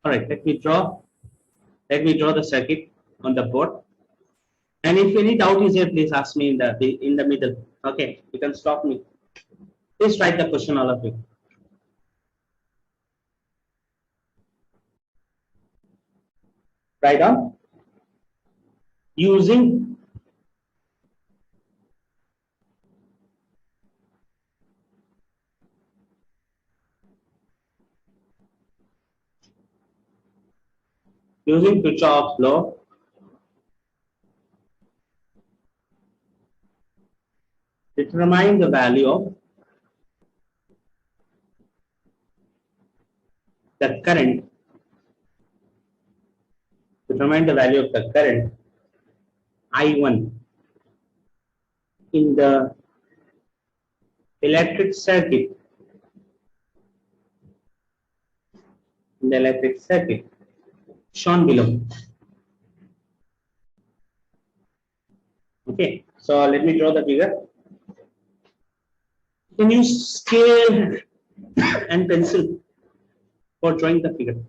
All right, let me draw the circuit on the board. And if any doubt is there, please ask me in the middle. Okay, you can stop me. Please write the question, all of you. Write down. Using Kirchhoff's law, determine the value of the current. Determine the value of the current I1 in the electric circuit. Shown below. Okay, so let me draw the figure. Can you scale and pencil for drawing the figure?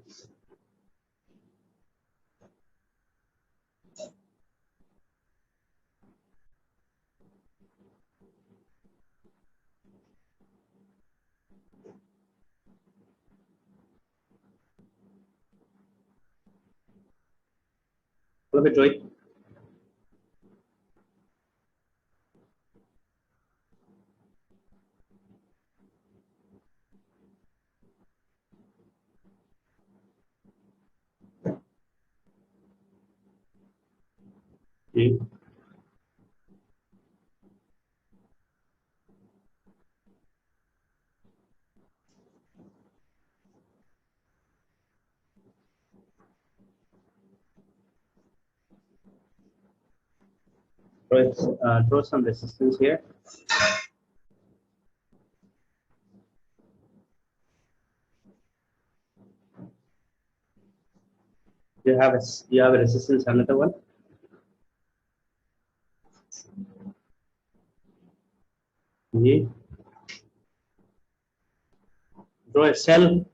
All of it, draw it. Okay. Draw some resistance here. You have a resistance, another one. Okay. Draw a cell.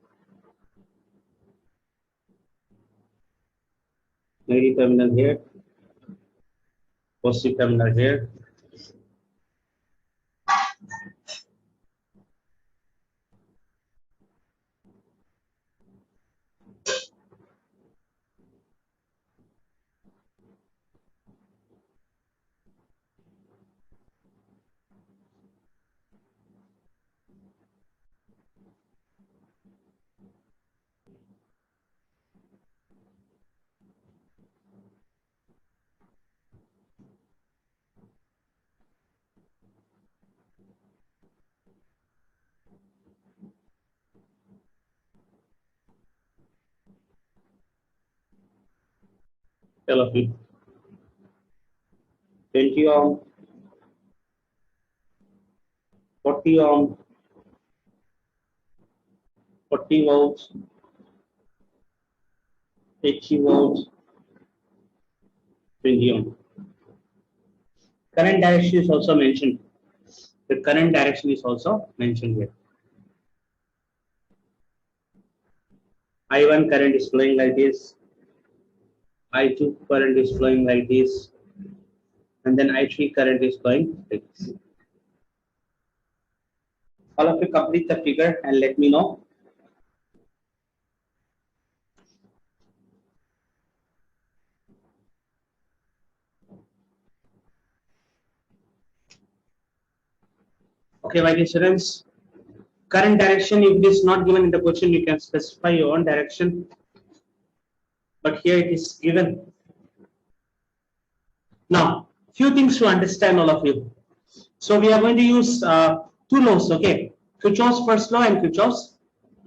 Negative terminal here. Positive terminal here. All of it. 20 ohm, 40 ohm, 40 volts, 80 volts, 20 ohm. Current direction is also mentioned. The current direction is also mentioned here. I1 current is flowing like this. I2 current is flowing like this. And then I3 current is flowing like this. All of you complete the figure and let me know. Okay, my dear students. Current direction, if it is not given in the question, you can specify your own direction. But here it is given. Now, few things to understand, all of you. So we are going to use two laws, okay? Kirchhoff's first law and Kirchhoff's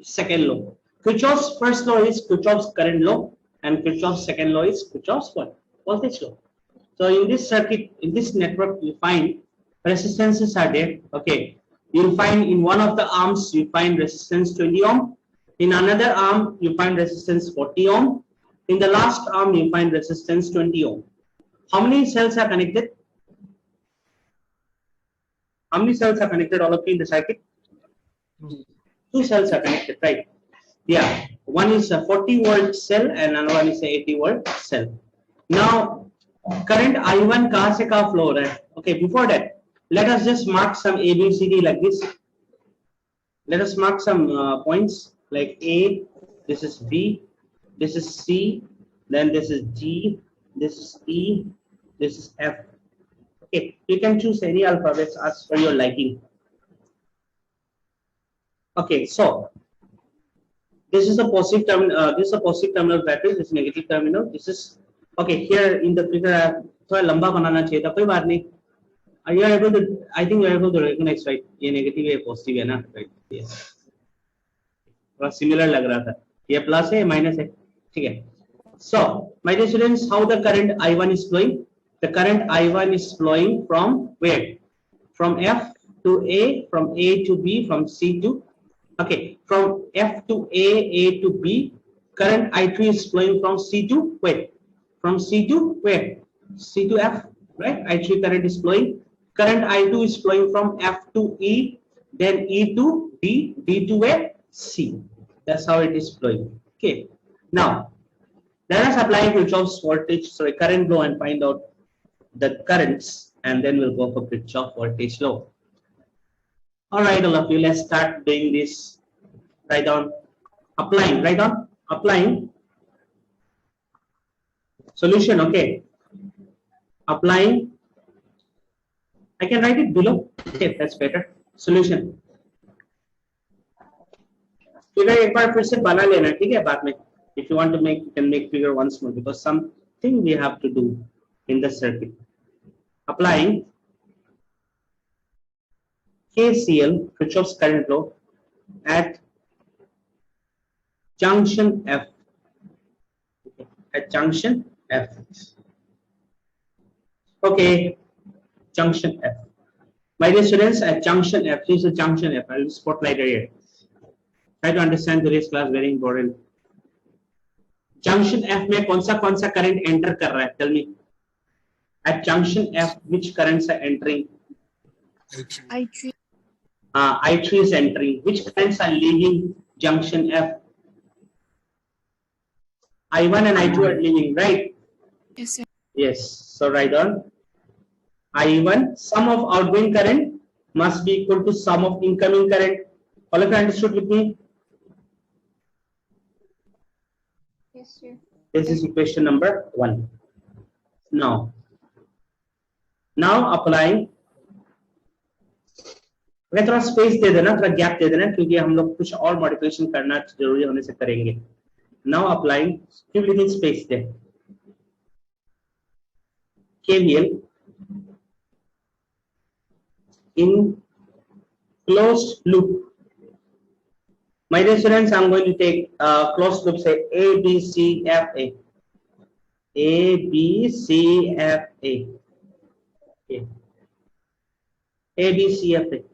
second law. Kirchhoff's first law is Kirchhoff's current law, and Kirchhoff's second law is Kirchhoff's what? Voltage law. So in this circuit, in this network, you find resistances are there, okay? You'll find in one of the arms, you find resistance 20 ohm. In another arm, you find resistance 40 ohm. In the last arm, you find resistance 20 ohm. How many cells are connected? How many cells are connected, all of you, in the circuit? 2 cells are connected, right? Yeah. One is a 40-volt cell and another one is a 80-volt cell. Now, current I1 kahan se kahan flow ho raha hai? Okay, before that, let us just mark some ABCD like this. Let us mark some points like A, this is B, this is C, then this is G, this is E, this is F. Okay, you can choose any alphabets as per your liking. Okay, so this is a positive terminal. This is a positive terminal battery. This is negative terminal. This is okay. Here in the figure, थोड़ा लंबा बनाना चाहिए था, कोई बात नहीं. You are able to, I think you are able to recognize, right? ये negative है, positive है ना, right? Yes. थोड़ा similar लग रहा था. ये plus है, minus है, ठीक है. So, my dear students, how the current I1 is flowing? The current I1 is flowing from where? From F to A, from A to B, from C to, okay, from F to A to B. Current I3 is flowing from C to where? From C to where? C to F, right? I3 current is flowing. Current I2 is flowing from F to E, then E to D, D to where? C. That's how it is flowing. Okay. Now, let us apply Kirchhoff's current law and find out the currents, and then we'll go for Kirchhoff voltage law. All right, all of you, let's start doing this. Write down, applying, write down, applying. Solution, okay. Applying. I can write it below. Okay, that's better. Solution. Figure एक बार फिर से बना लेना, ठीक है बाद में. If you want to make, you can make figure once more because something we have to do in the circuit. Applying KCL, Kirchhoff's current law, at junction F. Okay. At junction F. Okay, junction F. My dear students, at junction F, this is a junction F. I will spotlight here. Try to understand today's class, very important. Junction F में कौन सा current enter कर रहा है? Tell me. At junction F, which currents are entering? I3. I3 is entering. Which currents are leaving junction F? I1 and I2 are leaving, right? Yes, sir. Yes. So write down. I1, sum of outgoing current must be equal to sum of incoming current. All of you understood with me? Yes, sir. This is equation number 1. Now applying. थोड़ा space दे देना, थोड़ा gap दे देना क्योंकि हम लोग कुछ और modification करना जरूरी होने से करेंगे. Now applying, keep little space there. KVL in closed loop. My dear students, I'm going to take closed loop, say A, B, C, F, A. A, B, C, F, A. Okay. A, B, C, F, A.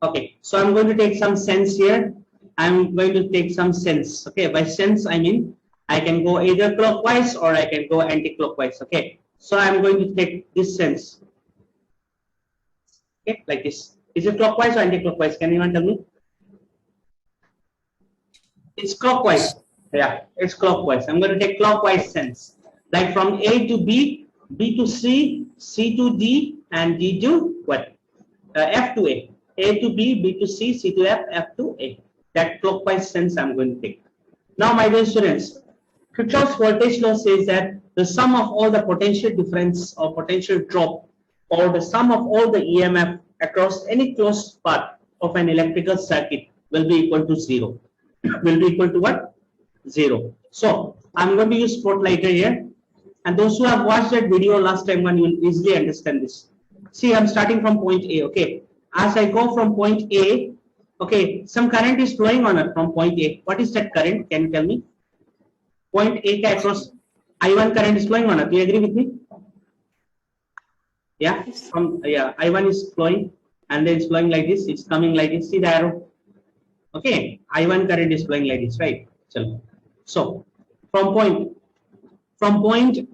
Okay, so I'm going to take some sense here. I'm going to take some sense. Okay, by sense, I mean I can go either clockwise or I can go anti-clockwise. Okay, so I'm going to take this sense. Okay, like this. Is it clockwise or anti-clockwise? Can anyone tell me? It's clockwise. Yeah, it's clockwise. I'm going to take clockwise sense. Like from A to B, B to C, C to D, and D to what? F to A. A to B, B to C, C to F, F to A. That clockwise sense I'm going to take. Now, my dear students, Kirchhoff's voltage law says that the sum of all the potential difference or potential drop or the sum of all the EMF across any closed path of an electrical circuit will be equal to 0. Will be equal to what? 0. So, I'm going to use spotlighter here. And those who have watched that video last time, one will easily understand this. See, I'm starting from point A, okay? As I go from point A, okay, some current is flowing on it from point A. What is that current? Can you tell me? Point A across I1 current is flowing on it. Do you agree with me? Yeah, I1 is flowing and then it's flowing like this. It's coming like this. See the arrow? Okay, I1 current is flowing like this, right? So from point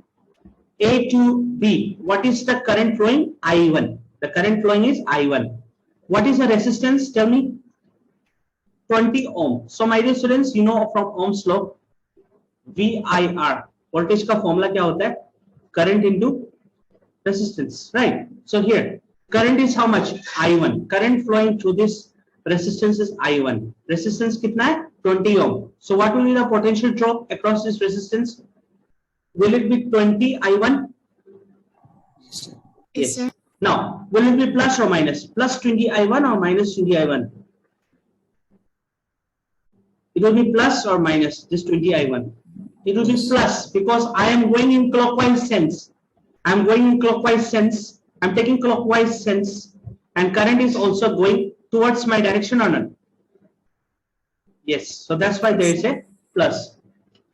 A to B, what is the current flowing? I1. The current flowing is I1. What is the resistance? Tell me. 20 ohm. So my dear students, you know from Ohm's law, VIR, voltage का formula क्या होता है? Current into resistance, right? So here, current is how much? I1. Current flowing through this resistance is I1. Resistance कितना है? 20 ohm. So what will be the potential drop across this resistance? Will it be 20 I1? Yes. Sir. Now, will it be plus or minus? Plus 20 I1 or minus 20 I1? It will be plus or minus this 20 I1. It will be plus because I am going in clockwise sense. I am going in clockwise sense. I am taking clockwise sense, and current is also going towards my direction or not? Yes. So that's why there is a plus.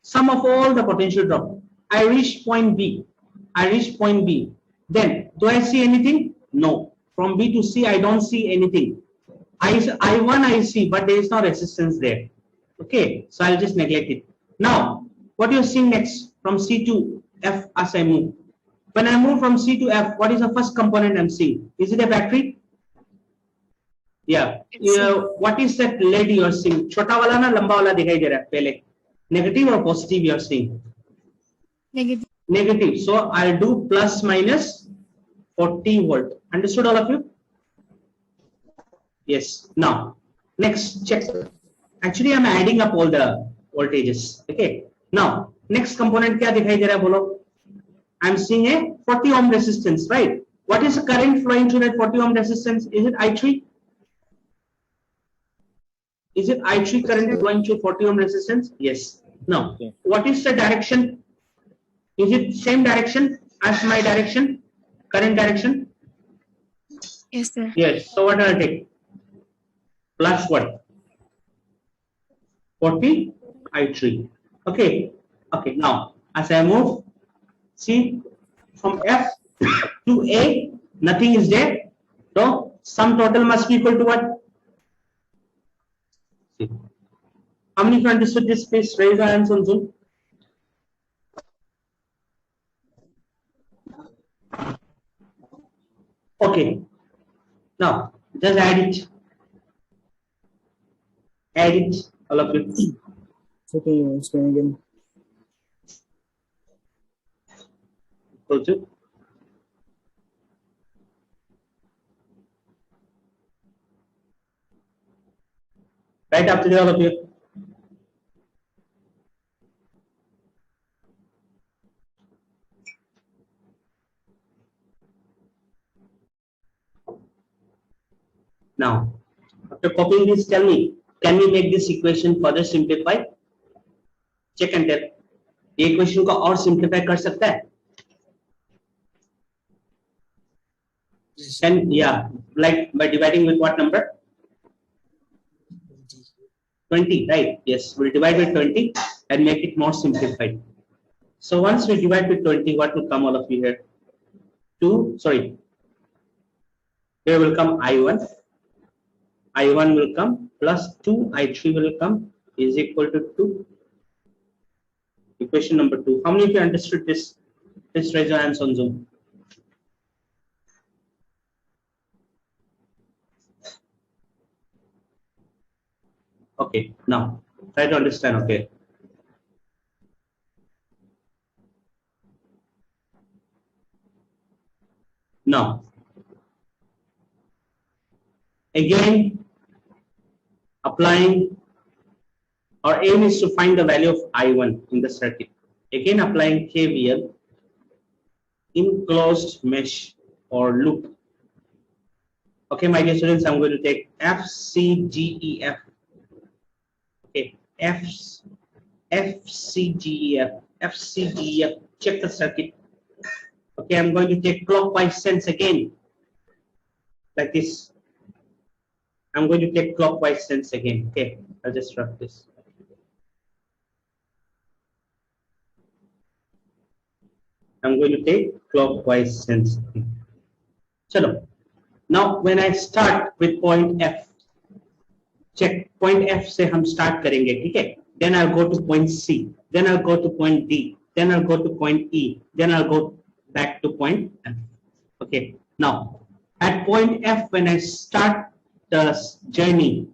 Sum of all the potential drop. I reach point B. I reach point B. Then, do I see anything? No. From B to C, I don't see anything. I1 I see, but there is no resistance there. Okay, so I'll just neglect it. Now, what you're seeing next from C to F as I move. When I move from C to F, what is the first component I'm seeing? Is it a battery? Yeah. What is that LED you're seeing? Chota wala na lamba wala dikhai de raha hai pehle. Negative or positive you're seeing? Negative. Negative. So I'll do plus minus 40 volt. Understood all of you? Yes. Now, next check. Actually, I'm adding up all the voltages. Okay. Now, next component क्या दिखाई दे रहा है बोलो? I'm seeing a 40 ohm resistance, right? What is the current flowing through that 40 ohm resistance? Is it I3? Is it I3 current flowing through 40 ohm resistance? Yes. Now, what is the direction? Is it same direction as my direction? Current direction? Yes, sir. Yes. So what will I take? Plus what? 40 I3. Okay. Okay. Now, as I move, see from F to A, nothing is there. So sum total must be equal to what? See. How many of you understood this? Please raise your hands on Zoom. Okay. Now, just add it. Add it, all of you. Okay, you explain again. Equal to right after the all of you. Now, after copying this, tell me, can we make this equation further simplify? Check and tell. ये equation को और simplify कर सकता है? And yeah, like by dividing with what number? 20, right? Yes, we'll divide with 20 and make it more simplified. So once we divide with 20, what will come all of you here? 2, sorry. Here will come I1. I1 will come plus 2, I3 will come is equal to 2. Equation number 2. How many of you understood this? Please raise your hands on Zoom. Okay, now try to understand. Okay. Now, again, applying, our aim is to find the value of I1 in the circuit. Again, applying KVL in closed mesh or loop. Okay, my dear students, I'm going to take F, C, G, E, F. Okay, F, C, G, E, F, F, C, G, E, F. Check the circuit. Okay, I'm going to take clockwise sense again, like this. I'm going to take clockwise sense again. Okay, I'll just rub this. I'm going to take clockwise sense. Chalo. Now, when I start with point F, check point F से हम start करेंगे, ठीक है? Then I'll go to point C. Then I'll go to point D. Then I'll go to point E. Then I'll go back to point F. Okay. Now, at point F, when I start the journey,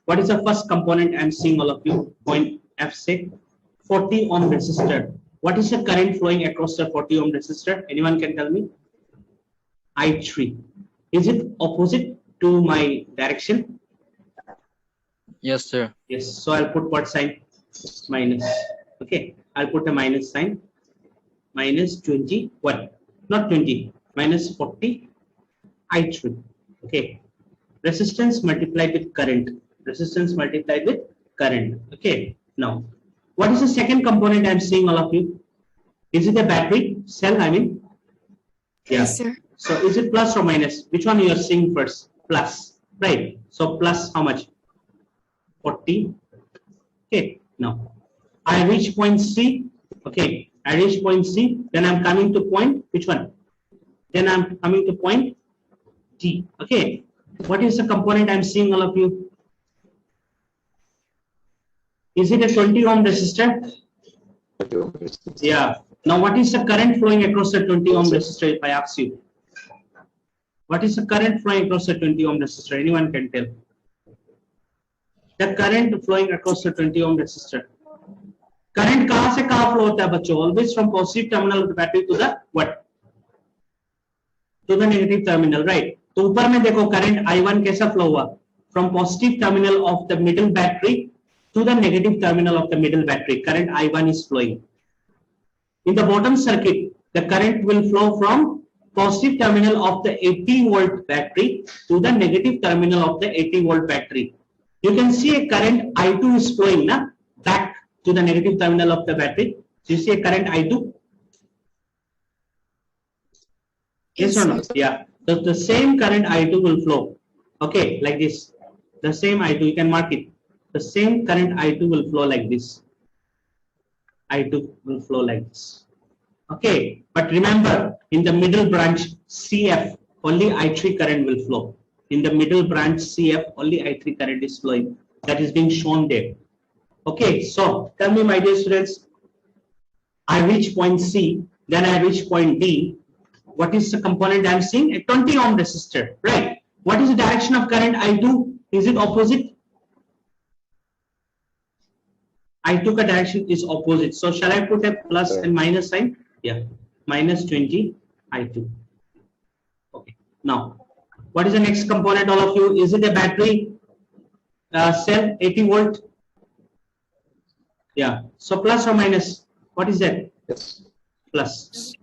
What is the first component I'm seeing all of you? Point F say 40 ohm resistor. What is the current flowing across the 40 ohm resistor? Anyone can tell me? I3. Is it opposite to my direction? Yes, sir. Yes. So I'll put what sign? Minus. Okay. I'll put a minus sign. Minus 20. What? Not 20. Minus 40. I3. Okay. Resistance multiplied with current. Resistance multiplied with current. Okay. Now, what is the second component I'm seeing all of you? Is it a battery cell? I mean, yeah. Yes, sir. So is it plus or minus? Which one you are seeing first? Plus, right? So plus how much? 40. Okay. Now I reach point C. Okay. I reach point C. Then I'm coming to point. Which one? Then I'm coming to point D. Okay. What is the component I'm seeing all of you? Is it a 20 ohm resistor? Yeah. Now what is the current flowing across the 20 ohm resistor if I ask you? What is the current flowing across the 20 ohm resistor? Anyone can tell. The current flowing across the 20 ohm resistor. Current कहाँ से कहाँ flow होता है बच्चों? Always from positive terminal of the battery to the what? To the negative terminal, right? तो ऊपर में देखो current I1 कैसा flow हुआ? From positive terminal of the middle battery to the negative terminal of the middle battery. Current I1 is flowing. In the bottom circuit, the current will flow from positive terminal of the 80 volt battery to the negative terminal of the 80 volt battery. You can see a current I2 is flowing back to the negative terminal of the battery. So you see a current I2? Yes or no? Yeah. So the same current I2 will flow. Okay, like this. The same I2, you can mark it. The same current I2 will flow like this. I2 will flow like this. Okay, but remember, in the middle branch CF, only I3 current will flow. In the middle branch CF, only I3 current is flowing. That is being shown there. Okay, so tell me, my dear students, I reach point C, then I reach point D. What is the component I am seeing? A 20 ohm resistor, right? What is the direction of current I2? Is it opposite? I took a direction is opposite. So shall I put a plus and minus sign? Yeah, minus 20 I2. Okay. Now, what is the next component, all of you? Is it a battery cell 80 volt? Yeah. So plus or minus? What is that? Yes. Plus.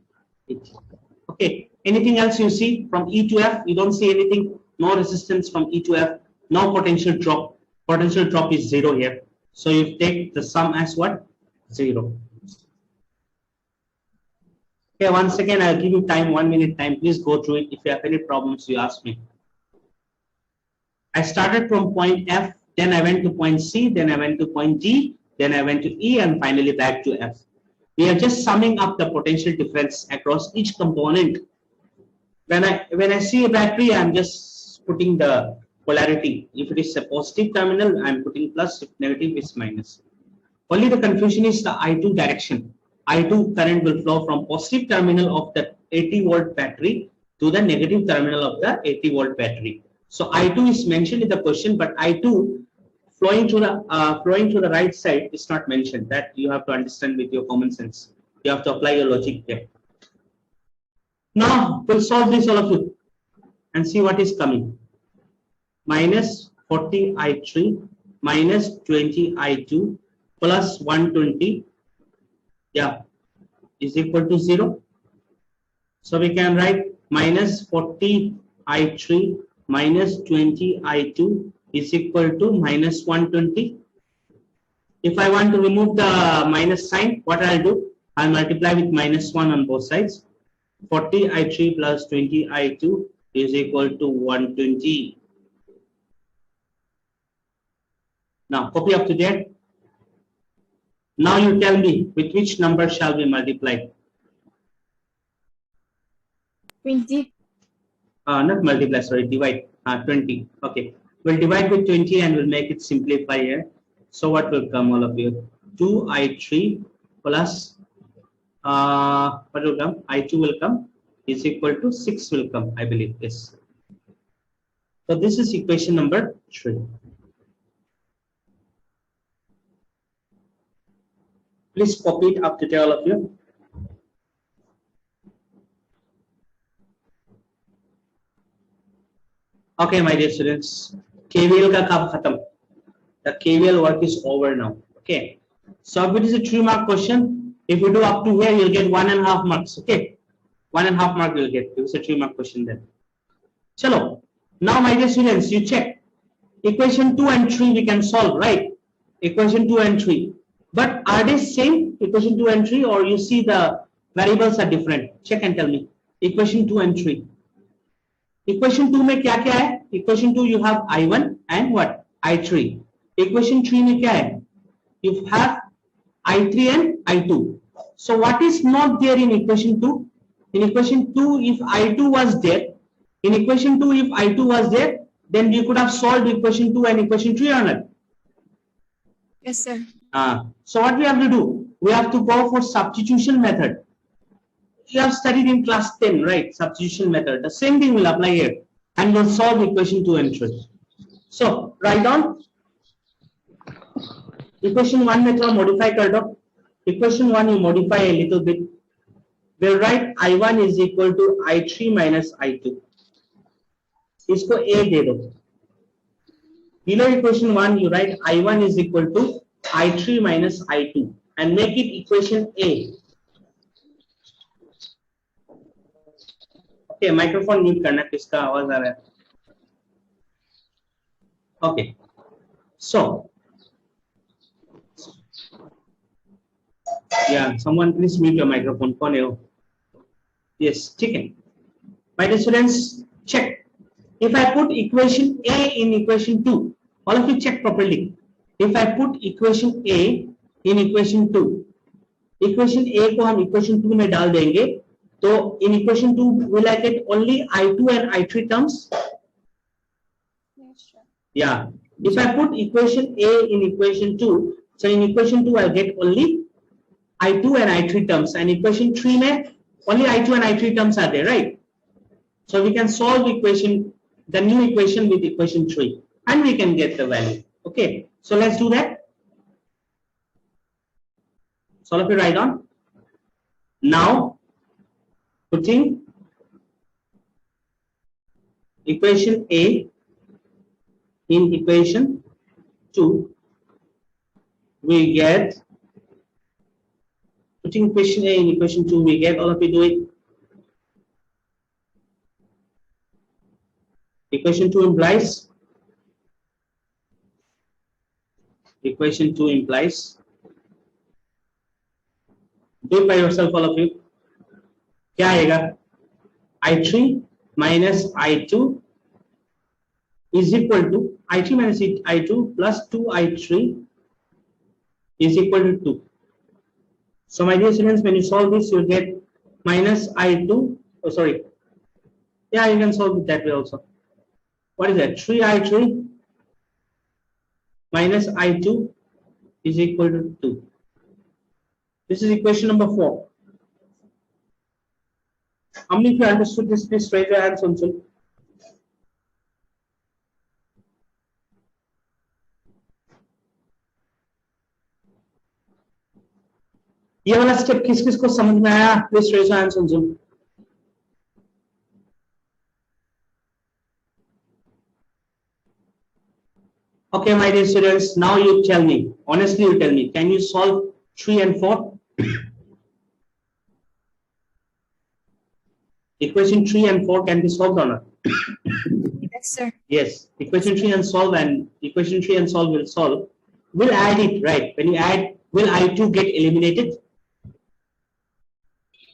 Okay. Anything else you see from E to F? You don't see anything. No resistance from E to F. No potential drop. Potential drop is 0 here. So you take the sum as what? 0. Okay, once again, I'll give you time, 1 minute time. Please go through it. If you have any problems, you ask me. I started from point F, then I went to point C, then I went to point G, then I went to E, and finally back to F. We are just summing up the potential difference across each component. When I see a battery, I'm just putting the polarity. If it is a positive terminal, I'm putting plus. If negative, is minus. Only the confusion is the I2 direction. I2 current will flow from positive terminal of the 80 volt battery to the negative terminal of the 80 volt battery. So I2 is mentioned in the question, but I2 flowing to the right side is not mentioned. That you have to understand with your common sense. You have to apply your logic there. Now we'll solve this, all of you, and see what is coming. Minus 40 I3 minus 20 I2 plus 120, yeah, is equal to 0. So we can write minus 40 I3 minus 20 I2 is equal to minus 120. If I want to remove the minus sign, what I'll do? I'll multiply with minus 1 on both sides. 40 I3 plus 20 I2 is equal to 120. Now copy up to there. Now you tell me, with which number shall we multiply? 20. Not multiply, sorry, divide. 20. Okay. We'll divide with 20 and we'll make it simplify here. So what will come, all of you? 2I3 plus what will come? I2 will come is equal to 6 will come, I believe. Yes. So this is equation number 3. Please copy it up to all of you. Okay, my dear students, KVL ka kaam khatam. The KVL work is over now. Okay. So if it is a 3-mark question, if you do up to here, you'll get 1.5 marks. Okay. 1.5 mark you'll get. It's a 3-mark question then. Chalo. Now, my dear students, you check. Equation 2 and 3 we can solve, right? Equation 2 and 3. But are they same? Equation 2 and 3, or you see the variables are different? Check and tell me. Equation 2 and 3. Equation 2 में क्या क्या है? Equation 2 you have I1 and what? I3. Equation 3 में क्या है? You have I3 and I2. So what is not there in equation 2? In equation 2, if I2 was there, in equation 2, if I2 was there, then you could have solved equation 2 and equation 3 or not? Yes, sir. So what we have to do? We have to go for substitution method. You have studied in class 10, right? Substitution method. The same thing will apply here. And we'll solve equation 2 and 3. So, write down. Equation 1 में थोड़ा modify कर दो. Equation 1 you modify a little bit. We'll write I1 is equal to I3 minus I2. इसको A दे दो. Below equation 1 you write I1 is equal to I3 minus I2 and make it equation A. Okay, microphone mute करना किसका आवाज आ रहा है. Okay, so yeah, someone please mute your microphone. कौन है वो? Yes, ठीक है. My dear students, check. If I put equation A in equation 2, all of you check properly. If I put equation A in equation 2, equation A को हम equation 2 में डाल देंगे. So in equation 2, will I get only I2 and I3 terms? Yes, sure. Yeah. If I put equation A in equation 2, so in equation 2 I'll get only I2 and I3 terms, and equation 3 में only I2 and I3 terms are there, right? So we can solve equation, the new equation with equation 3, and we can get the value. Okay. So let's do that. So all of you write on. Now, putting equation A in equation 2, we get, putting equation A in equation 2, we get, all of you do it. Equation 2 implies, equation 2 implies, do it by yourself, all of you. क्या आएगा? I3 minus I2 is equal to I3 minus I2 plus 2I3 is equal to 2. So my dear students, when you solve this, you'll get minus I2. Oh, sorry. Yeah, you can solve it that way also. What is that? 3I3 minus I2 is equal to 2. This is equation number 4. How many of you understood this? Please raise your hands on Zoom. ये वाला step किस किस को समझ में आया? Please raise your hands on Zoom. Okay, my dear students, now you tell me, honestly you tell me, can you solve 3 and 4? Equation 3 and 4 can be solved or not? Yes, sir. Yes, equation 3 and solve, and equation 3 and solve will solve. We'll add it, right? When you add, will I2 get eliminated?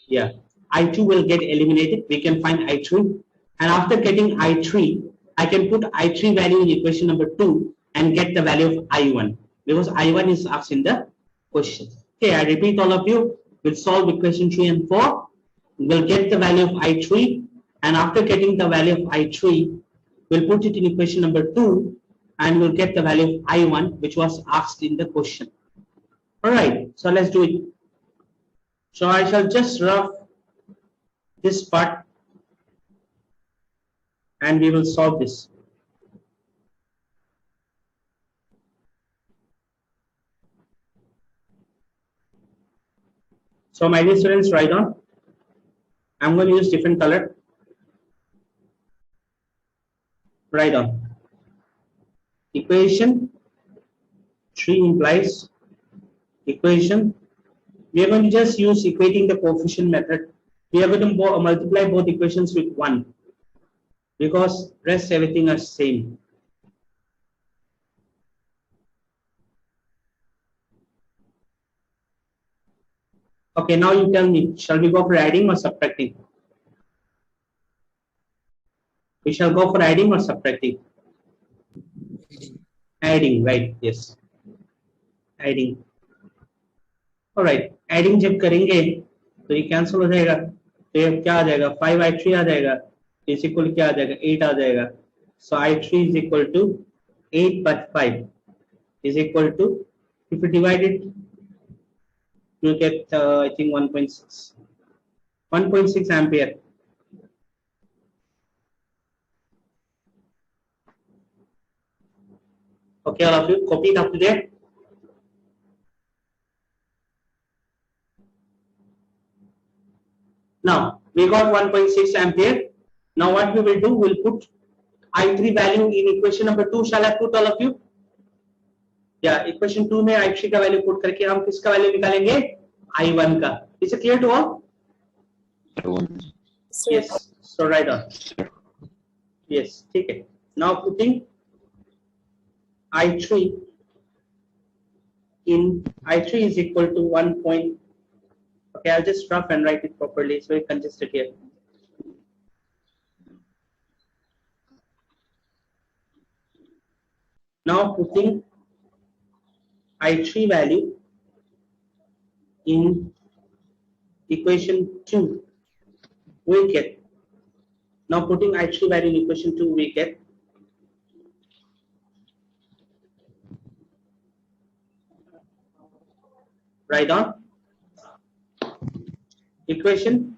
Yeah, I2 will get eliminated. We can find I3. And after getting I3, I can put I3 value in equation number 2 and get the value of I1. Because I1 is asked in the question. Okay, I repeat all of you. We'll solve equation 3 and 4. We'll get the value of I3. And after getting the value of I3, we'll put it in equation number 2 and we'll get the value of I1, which was asked in the question. Alright, so let's do it. So I shall just rough this part and we will solve this. So my dear students, write on. I'm going to use different color. Write on. Equation 3 implies equation. We are going to just use equating the coefficient method. We are going to multiply both equations with 1 because rest everything are same. Okay, now you tell me, shall we go for adding or subtracting? We shall go for adding or subtracting? Adding, right? Yes. Adding. All right. Adding जब करेंगे तो ये cancel हो जाएगा. तो ये क्या आ जाएगा? 5i3 आ जाएगा. इस इक्वल क्या आ जाएगा? 8 आ जाएगा. So i3 is equal to 8 but 5 is equal to, if you divide it, you get I think 1.6. 1.6 ampere. Okay, all of you, copy it up to there. Now, we got 1.6 ampere. Now, what we will do, we'll put I3 value in equation number 2. Shall I put all of you? Yeah, equation 2 में I3 का value put करके हम किसका value निकालेंगे? I1 का. Is it clear to all? Yes. So write on. Yes, ठीक है. Now putting I3 in I3 is equal to 1. Okay, I'll just rough and write it properly. It's very congested here. Now putting I3 value in equation 2, we get. Now putting I3 value in equation 2, we get. Write on. Equation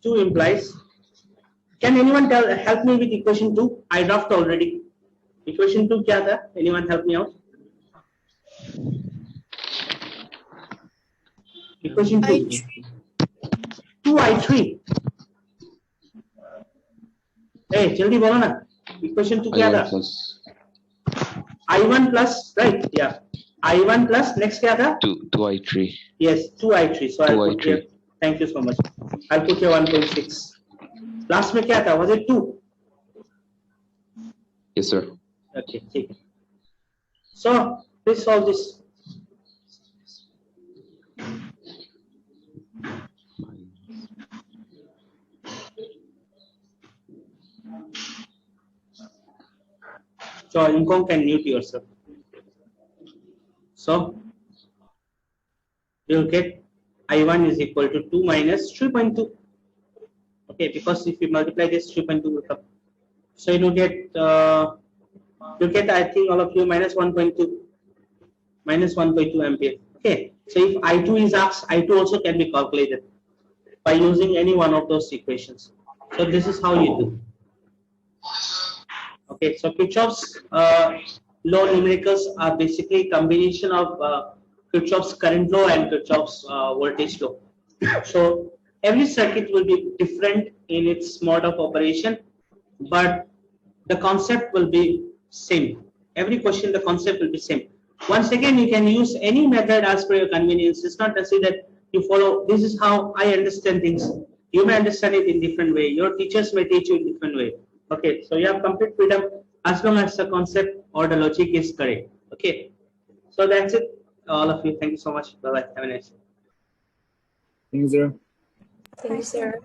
2 implies. Can anyone help me with equation 2? I drafted already. Equation 2 क्या था? Anyone help me out? Equation 2. 2i3. Hey, जल्दी बोलो ना. Equation 2 क्या था? I1 plus, right? Yeah. I1 plus next क्या था? 2i3. Yes, 2i3. So I'll put 2i3. here. Thank you so much. I'll put here 1.6. Last में क्या था? Was it 2? Yes, sir. Okay, ठीक है. So please solve this. So Incom can mute yourself. So you'll get I1 is equal to 2 minus 3.2. Okay, because if you multiply this, 3.2 will come. So you get I think all of you minus 1.2 ampere. Okay, so if I2 is asked, I2 also can be calculated by using any one of those equations. So this is how you do. Okay, so Kirchhoff's law numericals are basically combination of Kirchhoff's current law and Kirchhoff's voltage law. So every circuit will be different in its mode of operation, but the concept will be same. Every question, the concept will be same. Once again, you can use any method as per your convenience. It's not necessary that you follow. This is how I understand things. You may understand it in different way. Your teachers may teach you in different way. Okay, so you have complete freedom as long as the concept or the logic is correct. Okay, so that's it. All of you, thank you so much. Bye bye. Have a nice day. Thank you, sir. Thank you, sir.